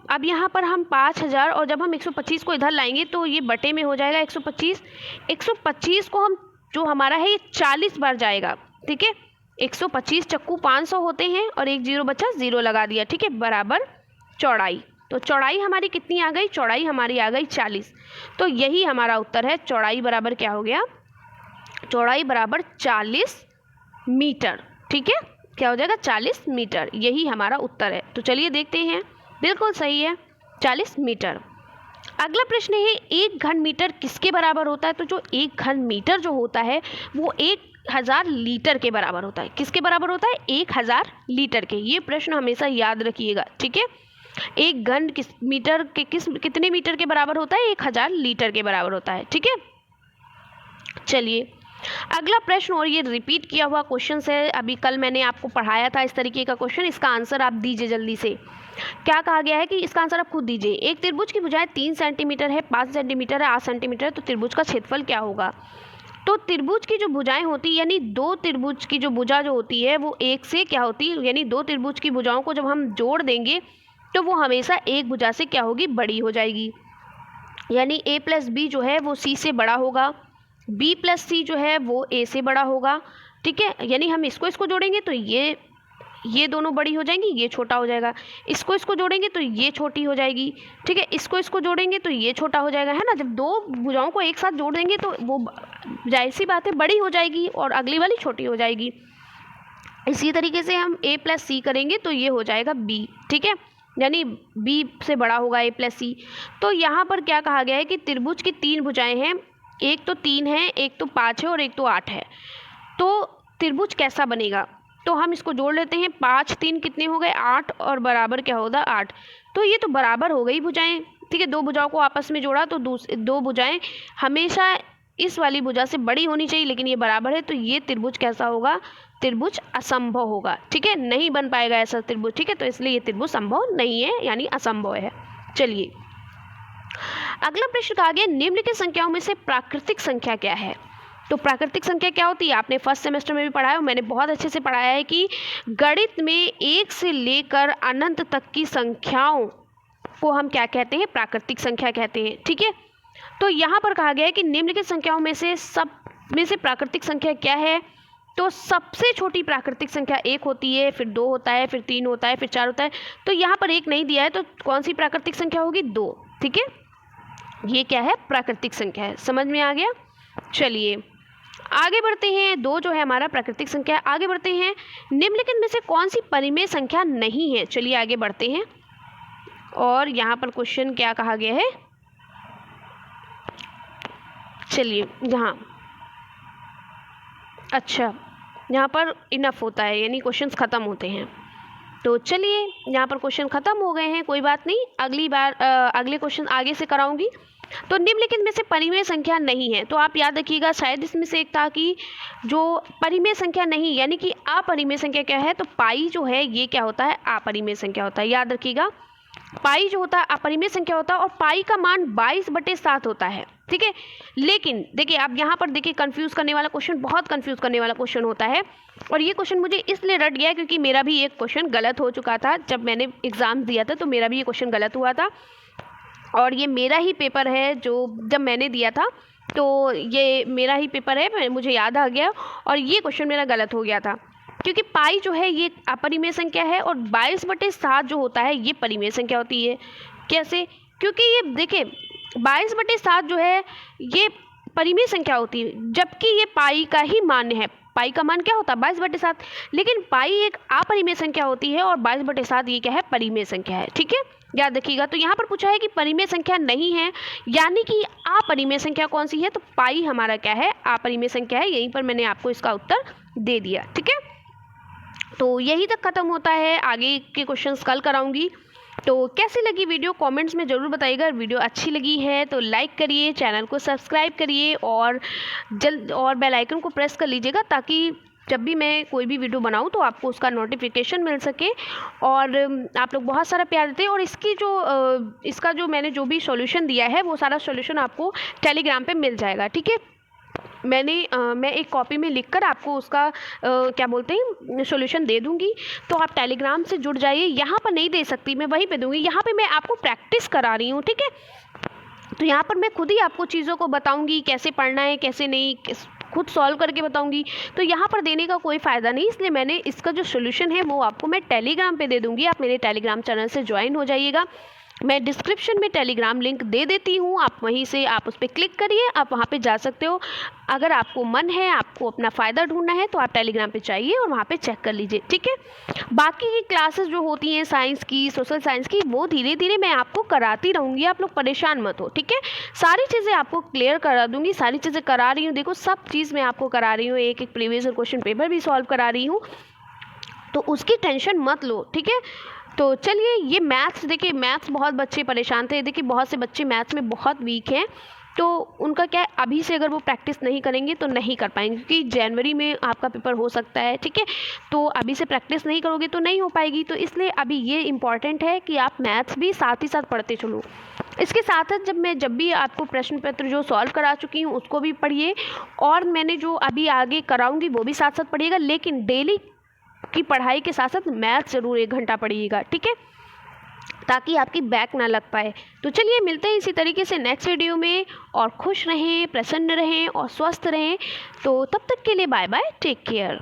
अब यहाँ पर हम 5000 और जब हम 125 को इधर लाएंगे तो ये बटे में हो जाएगा 125 को हम जो हमारा है ये 40 बार जाएगा, ठीक है। 125 चक्कू 500 होते हैं और एक जीरो बचा, जीरो लगा दिया, ठीक है, बराबर चौड़ाई। तो चौड़ाई हमारी कितनी आ गई, चौड़ाई हमारी आ गई 40। तो यही हमारा उत्तर है। चौड़ाई बराबर क्या हो गया, चौड़ाई बराबर 40 मीटर, ठीक है। क्या हो जाएगा, 40 मीटर, यही हमारा उत्तर है। तो चलिए देखते हैं, बिल्कुल सही है, 40 मीटर। अगला प्रश्न है, एक घन मीटर किसके बराबर होता है। तो जो एक घन मीटर जो होता है वो 1000 लीटर के बराबर होता है। किसके बराबर होता है, 1000 लीटर के। ये प्रश्न हमेशा याद रखिएगा, ठीक है। एक घन मीटर के कितने मीटर के बराबर होता है, 1000 लीटर के बराबर होता है, ठीक है। चलिए अगला प्रश्न, और ये रिपीट किया हुआ क्वेश्चन है, अभी कल मैंने आपको पढ़ाया था इस तरीके का क्वेश्चन। इसका आंसर आप दीजिए जल्दी से। क्या कहा गया है कि इसका आंसर आप खुद दीजिए। एक त्रिभुज की भुजाएं 3 सेंटीमीटर है, 5 सेंटीमीटर है, 8 सेंटीमीटर है, तो त्रिभुज का क्षेत्रफल क्या होगा। तो त्रिभुज की जो भुजाएं होती है, यानी दो त्रिभुज की जो भुजा जो होती है वो एक से क्या होती है, यानी दो त्रिभुज की भुजाओं को जब हम जोड़ देंगे तो वो हमेशा एक भुजा से क्या होगी, बड़ी हो जाएगी। यानी a प्लस बी जो है वो c से बड़ा होगा, b प्लस सी जो है वो a से बड़ा होगा, ठीक है। यानी हम इसको जोड़ेंगे तो ये दोनों बड़ी हो जाएंगी, ये छोटा हो जाएगा। इसको जोड़ेंगे तो ये छोटी हो जाएगी, ठीक है। इसको जोड़ेंगे तो ये छोटा हो जाएगा, है ना। जब दो भुजाओं को एक साथ जोड़ देंगे तो वो जाहिर सी बात है बड़ी हो जाएगी और अगली वाली छोटी हो जाएगी। इसी तरीके से हम a प्लस सी करेंगे तो ये हो जाएगा b, ठीक है। यानी b से बड़ा होगा a प्लस सी। तो यहाँ पर क्या कहा गया है कि त्रिभुज की 3 भुजाएं हैं, एक तो 3 है, एक तो 5 है और एक तो 8 है। तो त्रिभुज कैसा बनेगा, तो हम इसको जोड़ लेते हैं। 5 3 कितने हो गए, 8, और बराबर क्या होगा 8। तो ये तो बराबर हो गई भुजाएं, ठीक है। दो भुजाओं को आपस में जोड़ा तो दो भुजाएं हमेशा इस वाली भुजा से बड़ी होनी चाहिए, लेकिन ये बराबर है, तो ये त्रिभुज कैसा होगा, त्रिभुज असंभव होगा, ठीक है। नहीं बन पाएगा ऐसा त्रिभुज, ठीक है। तो इसलिए ये त्रिभुज संभव नहीं है, यानी असंभव है। चलिए अगला प्रश्न कहा गया, निम्नलिखित संख्याओं में से प्राकृतिक संख्या क्या है। तो प्राकृतिक संख्या क्या होती है, आपने फर्स्ट सेमेस्टर में भी पढ़ा है, मैंने बहुत अच्छे से पढ़ाया है कि गणित में 1 से लेकर अनंत तक की संख्याओं को हम क्या कहते हैं, प्राकृतिक संख्या कहते हैं, ठीक है। तो यहाँ पर कहा गया है कि निम्नलिखित संख्याओं में से प्राकृतिक संख्या क्या है। तो सबसे छोटी प्राकृतिक संख्या 1 होती है, फिर 2 होता है, फिर 3 होता है, फिर 4 होता है। तो यहाँ पर 1 नहीं दिया है, तो कौन सी प्राकृतिक संख्या होगी? 2। ठीक है, ये क्या है? प्राकृतिक संख्या है। समझ में आ गया? चलिए आगे बढ़ते हैं। 2 जो है हमारा प्राकृतिक संख्या है। आगे बढ़ते हैं, निम्नलिखित में से कौन सी परिमेय संख्या नहीं है? चलिए आगे बढ़ते हैं। और यहाँ पर क्वेश्चन क्या कहा गया है? चलिए यहाँ, अच्छा यहाँ पर इनफ होता है, यानी क्वेश्चंस ख़त्म होते हैं। तो चलिए यहाँ पर क्वेश्चन ख़त्म हो गए हैं, कोई बात नहीं, अगली बार अगले क्वेश्चन आगे से कराऊंगी। तो निम्नलिखित में से परिमेय संख्या नहीं है, तो आप याद रखिएगा, शायद इसमें से एक था कि जो परिमेय संख्या नहीं, यानी कि अपरिमेय संख्या क्या है? तो पाई जो है ये क्या होता है? अपरिमेय संख्या होता है। याद रखिएगा, पाई जो होता है अपरिमेय संख्या होता है, और पाई का मान 22/7 होता है। ठीक है, लेकिन देखिए अब यहाँ पर देखिए कंफ्यूज करने वाला क्वेश्चन, बहुत कंफ्यूज करने वाला क्वेश्चन होता है। और ये क्वेश्चन मुझे इसलिए रट गया क्योंकि मेरा भी एक क्वेश्चन गलत हो चुका था। जब मैंने एग्ज़ाम दिया था तो मेरा भी ये क्वेश्चन गलत हुआ था, और ये मेरा ही पेपर है जो जब मैंने दिया था, तो ये मेरा ही पेपर है, मुझे याद आ गया, और ये क्वेश्चन मेरा गलत हो गया था। क्योंकि पाई जो है ये अपरिमेय संख्या है, और 22/7 जो होता है ये परिमेय संख्या होती है। कैसे? क्योंकि ये देखिए 22/7 जो है ये परिमेय संख्या होती है, जबकि ये पाई का ही मान है। पाई का मान क्या होता है? 22/7, लेकिन पाई एक अपरिमेय संख्या होती है, और 22/7 ये क्या है? परिमेय संख्या है। ठीक है, याद रखिएगा। तो यहाँ पर पूछा है कि परिमेय संख्या नहीं है, यानी कि अपरिमेय संख्या कौन सी है? तो पाई हमारा क्या है? अपरिमेय संख्या है। यहीं पर मैंने आपको इसका उत्तर दे दिया। ठीक है, तो यही तक ख़त्म होता है, आगे के क्वेश्चंस कल कराऊंगी। तो कैसी लगी वीडियो कमेंट्स में ज़रूर बताइएगा। वीडियो अच्छी लगी है तो लाइक करिए, चैनल को सब्सक्राइब करिए, और बेल आइकन को प्रेस कर लीजिएगा, ताकि जब भी मैं कोई भी वीडियो बनाऊं तो आपको उसका नोटिफिकेशन मिल सके। और आप लोग बहुत सारा प्यार देते हैं, और इसका जो मैंने जो भी सॉल्यूशन दिया है वो सारा सॉल्यूशन आपको टेलीग्राम पे मिल जाएगा। ठीक है, मैं एक कॉपी में लिखकर आपको उसका क्या बोलते हैं सॉल्यूशन दे दूंगी। तो आप टेलीग्राम से जुड़ जाइए। यहाँ पर नहीं दे सकती, मैं वहीं पे दूंगी। यहाँ पे मैं आपको प्रैक्टिस करा रही हूँ। ठीक है, तो यहाँ पर मैं खुद ही आपको चीज़ों को बताऊंगी, कैसे पढ़ना है कैसे नहीं, खुद सॉल्व करके बताऊंगी। तो यहाँ पर देने का कोई फ़ायदा नहीं, इसलिए मैंने इसका जो सॉल्यूशन है वो आपको मैं टेलीग्राम पे दे दूंगी। आप मेरे टेलीग्राम चैनल से ज्वाइन हो जाइएगा। मैं डिस्क्रिप्शन में टेलीग्राम लिंक दे देती हूँ, आप वहीं से आप उस पर क्लिक करिए, आप वहाँ पे जा सकते हो। अगर आपको मन है, आपको अपना फ़ायदा ढूंढना है, तो आप टेलीग्राम पे जाइए और वहाँ पे चेक कर लीजिए। ठीक है, बाकी की क्लासेस जो होती हैं साइंस की, सोशल साइंस की, वो धीरे धीरे मैं आपको कराती रहूँगी। आप लोग परेशान मत हो। ठीक है, सारी चीज़ें आपको क्लियर करा दूँगी, सारी चीज़ें करा रही हूँ। देखो सब चीज़ मैं आपको करा रही हूँ, एक एक प्रीवियस क्वेश्चन पेपर भी सॉल्व करा रही हूँ, तो उसकी टेंशन मत लो। ठीक है, तो चलिए ये मैथ्स, देखिए मैथ्स बहुत बच्चे परेशान थे। देखिए बहुत से बच्चे मैथ्स में बहुत वीक हैं, तो उनका क्या है, अभी से अगर वो प्रैक्टिस नहीं करेंगे तो नहीं कर पाएंगे, क्योंकि जनवरी में आपका पेपर हो सकता है। ठीक है, तो अभी से प्रैक्टिस नहीं करोगे तो नहीं हो पाएगी। तो इसलिए अभी ये इम्पॉर्टेंट है कि आप मैथ्स भी साथ ही साथ पढ़ते चलो। इसके साथ साथ जब भी आपको प्रश्न पत्र जो सॉल्व करा चुकी हूँ उसको भी पढ़िए, और मैंने जो अभी आगे कराऊँगी वो भी साथ साथ पढ़िएगा। लेकिन डेली की पढ़ाई के साथ साथ मैथ ज़रूर 1 घंटा पढ़िएगा। ठीक है, ताकि आपकी बैक ना लग पाए। तो चलिए मिलते हैं इसी तरीके से नेक्स्ट वीडियो में, और खुश रहें, प्रसन्न रहें और स्वस्थ रहें। तो तब तक के लिए बाय बाय, टेक केयर।